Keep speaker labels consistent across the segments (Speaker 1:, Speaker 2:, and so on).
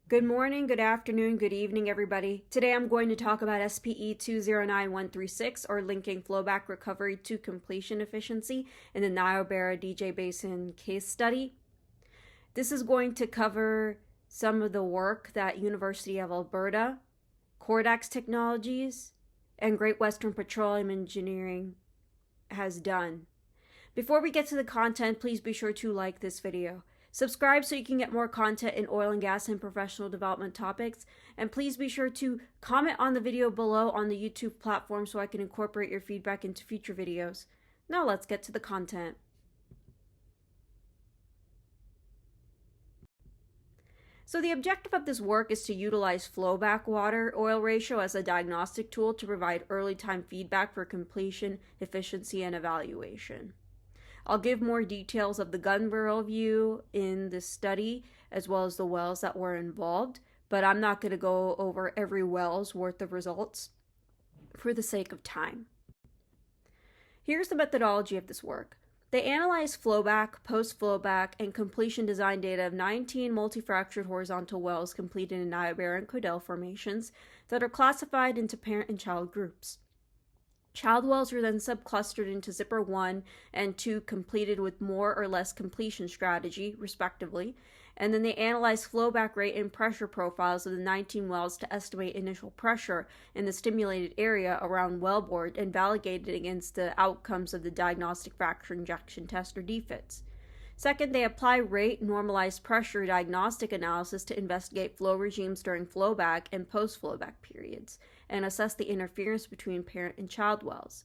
Speaker 1: Good morning, good afternoon, good evening, everybody. Today I'm going to talk about SPE 209136, or linking flowback recovery to completion efficiency in the Niobrara DJ Basin case study. This is going to cover some of the work that University of Alberta, Cordax Technologies, and Great Western Petroleum Engineering has done. Before we get to the content, please be sure to like this video. Subscribe so you can get more content in oil and gas and professional development topics. And please be sure to comment on the video below on the YouTube platform so I can incorporate your feedback into future videos. Now let's get to the content. So the objective of this work is to utilize flowback water-oil ratio as a diagnostic tool to provide early time feedback for completion, efficiency, and evaluation. I'll give more details of the gun barrel view in this study, as well as the wells that were involved, but I'm not going to go over every well's worth of results for the sake of time. Here's the methodology of this work. They analyzed flowback, post-flowback, and completion design data of 19 multi-fractured horizontal wells completed in Niobrara and Codell formations that are classified into parent and child groups. Child wells were then subclustered into Zipper 1 and 2 completed with more or less completion strategy, respectively, and then they analyzed flowback rate and pressure profiles of the 19 wells to estimate initial pressure in the stimulated area around wellbore and validated against the outcomes of the diagnostic fracture injection test or DFITs. Second, they apply rate normalized pressure diagnostic analysis to investigate flow regimes during flowback and post-flowback periods and assess the interference between parent and child wells.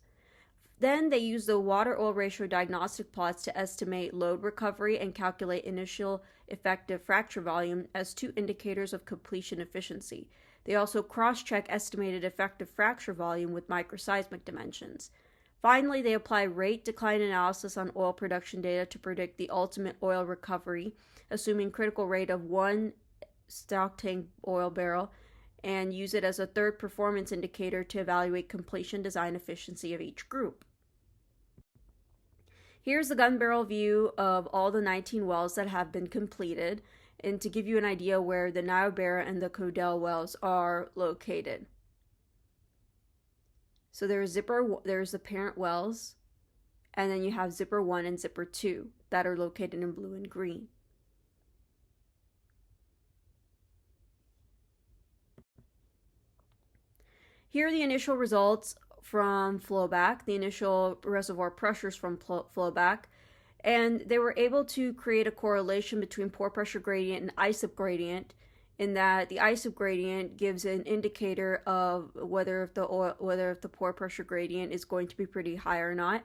Speaker 1: Then they use the water-oil ratio diagnostic plots to estimate load recovery and calculate initial effective fracture volume as two indicators of completion efficiency. They also cross-check estimated effective fracture volume with microseismic dimensions. Finally, they apply rate decline analysis on oil production data to predict the ultimate oil recovery, assuming critical rate of 1 stock tank oil barrel, and use it as a third performance indicator to evaluate completion design efficiency of each group. Here's the gun barrel view of all the 19 wells that have been completed, and to give you an idea where the Niobrara and the Codell wells are located. So there's the parent wells, and then you have Zipper 1 and Zipper 2 that are located in blue and green. Here are the initial results from flowback, the initial reservoir pressures from flowback, and they were able to create a correlation between pore pressure gradient and ISIP gradient, in that the ISIP gradient gives an indicator of whether if the pore pressure gradient is going to be pretty high or not.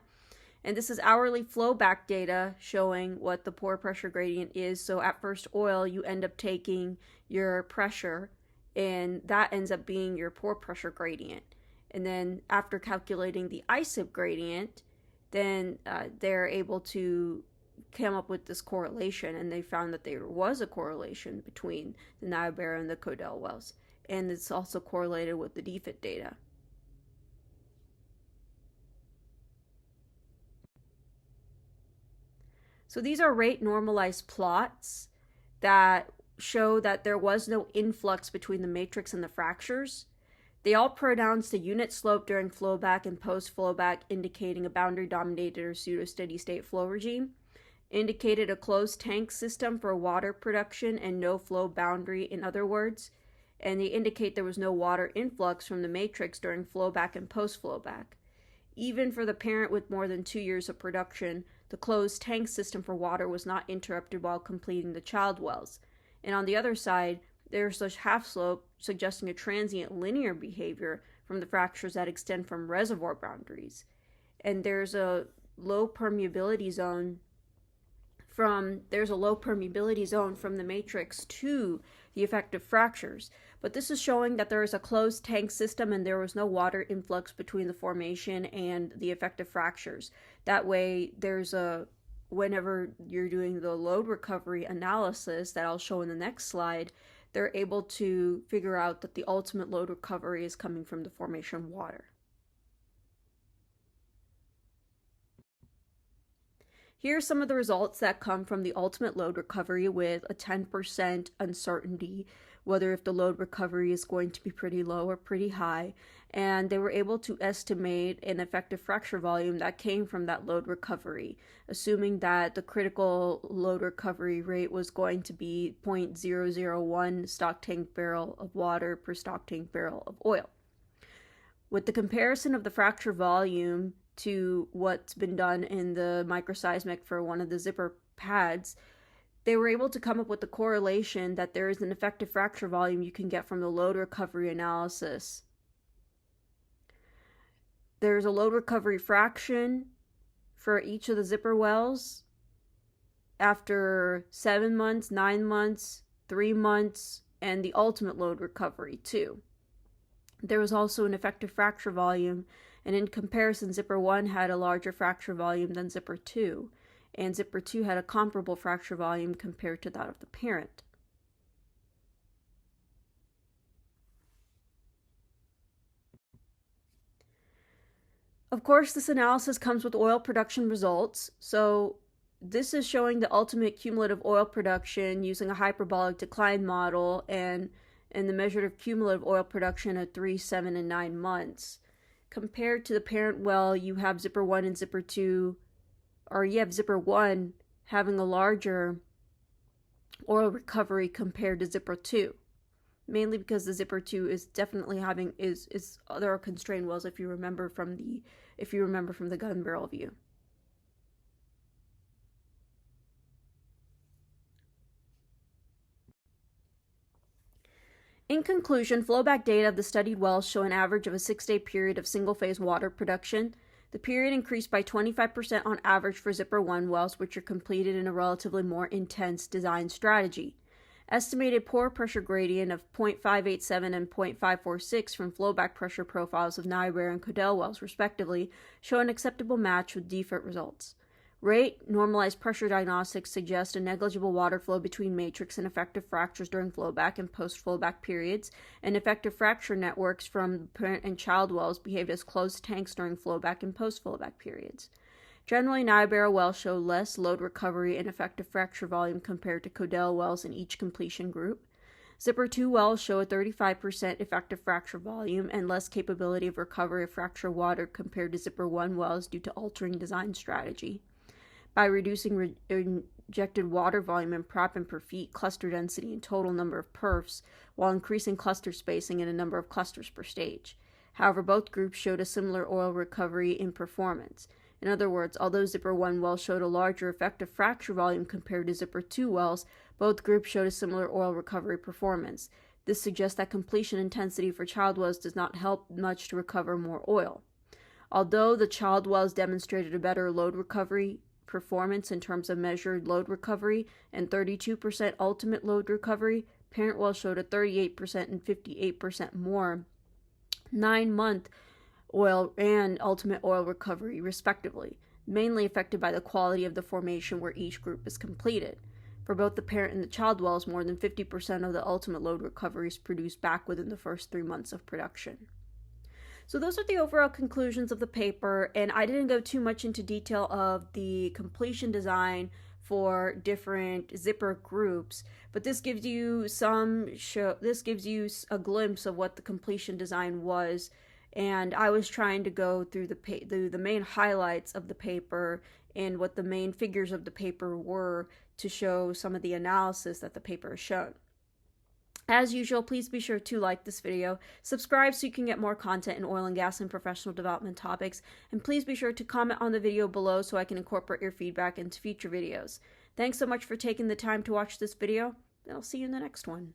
Speaker 1: And this is hourly flowback data showing what the pore pressure gradient is. So at first oil, you end up taking your pressure, and that ends up being your pore pressure gradient. And then after calculating the ISIP gradient, then they're able to come up with this correlation, and they found that there was a correlation between the Niobrara and the Codell wells, and it's also correlated with the DFIT data. So these are rate normalized plots that show that there was no influx between the matrix and the fractures. They all pronounced the unit slope during flowback and post-flowback, indicating a boundary dominated or pseudo-steady state flow regime, indicated a closed tank system for water production and no flow boundary, in other words, and they indicate there was no water influx from the matrix during flowback and post-flowback. Even for the parent with more than 2 years of production, the closed tank system for water was not interrupted while completing the child wells. And on the other side, there's a half slope suggesting a transient linear behavior from the fractures that extend from reservoir boundaries. And there's a low permeability zone from the matrix to the effective fractures. But this is showing that there is a closed tank system and there was no water influx between the formation and the effective fractures. That way, whenever you're doing the load recovery analysis that I'll show in the next slide, they're able to figure out that the ultimate load recovery is coming from the formation water. Here are some of the results that come from the ultimate load recovery with a 10% uncertainty whether if the load recovery is going to be pretty low or pretty high, and they were able to estimate an effective fracture volume that came from that load recovery, assuming that the critical load recovery rate was going to be 0.001 stock tank barrel of water per stock tank barrel of oil. With the comparison of the fracture volume to what's been done in the microseismic for one of the zipper pads, they were able to come up with the correlation that there is an effective fracture volume you can get from the load recovery analysis. There's a load recovery fraction for each of the zipper wells after 7 months, 9 months, 3 months, and the ultimate load recovery too. There was also an effective fracture volume, and in comparison, Zipper 1 had a larger fracture volume than Zipper 2, and Zipper 2 had a comparable fracture volume compared to that of the parent. Of course, this analysis comes with oil production results, so this is showing the ultimate cumulative oil production using a hyperbolic decline model and the measure of cumulative oil production at 3, 7, and 9 months. Compared to the parent well, you have Zipper 1 and Zipper 2, or you have Zipper 1 having a larger oil recovery compared to Zipper 2. Mainly because the Zipper 2 is definitely having there are constrained wells if you remember from the gun barrel view. In conclusion, flowback data of the studied wells show an average of a 6-day period of single-phase water production. The period increased by 25% on average for Zipper 1 wells, which are completed in a relatively more intense design strategy. Estimated pore pressure gradient of 0.587 and 0.546 from flowback pressure profiles of Niobrara and Codell wells, respectively, show an acceptable match with DFIT results. Rate normalized pressure diagnostics suggest a negligible water flow between matrix and effective fractures during flowback and post-flowback periods, and effective fracture networks from parent and child wells behaved as closed tanks during flowback and post-flowback periods. Generally, Niobrara wells show less load recovery and effective fracture volume compared to Codell wells in each completion group. Zipper 2 wells show a 35% effective fracture volume and less capability of recovery of fracture water compared to Zipper 1 wells due to altering design strategy. By reducing injected water volume and proppant per feet, cluster density, and total number of perfs, while increasing cluster spacing and a number of clusters per stage. However, both groups showed a similar oil recovery in performance. In other words, although Zipper 1 wells showed a larger effective fracture volume compared to Zipper 2 wells, both groups showed a similar oil recovery performance. This suggests that completion intensity for child wells does not help much to recover more oil. Although the child wells demonstrated a better load recovery performance in terms of measured load recovery and 32% ultimate load recovery, parent wells showed a 38% and 58% more 9-month oil and ultimate oil recovery, respectively, mainly affected by the quality of the formation where each group is completed. For both the parent and the child wells, more than 50% of the ultimate load recovery is produced back within the first 3 months of production. So those are the overall conclusions of the paper, and I didn't go too much into detail of the completion design for different zipper groups, but this gives you a glimpse of what the completion design was, and I was trying to go through the main highlights of the paper and what the main figures of the paper were to show some of the analysis that the paper has shown. As usual, please be sure to like this video, subscribe so you can get more content in oil and gas and professional development topics, and please be sure to comment on the video below so I can incorporate your feedback into future videos. Thanks so much for taking the time to watch this video, and I'll see you in the next one.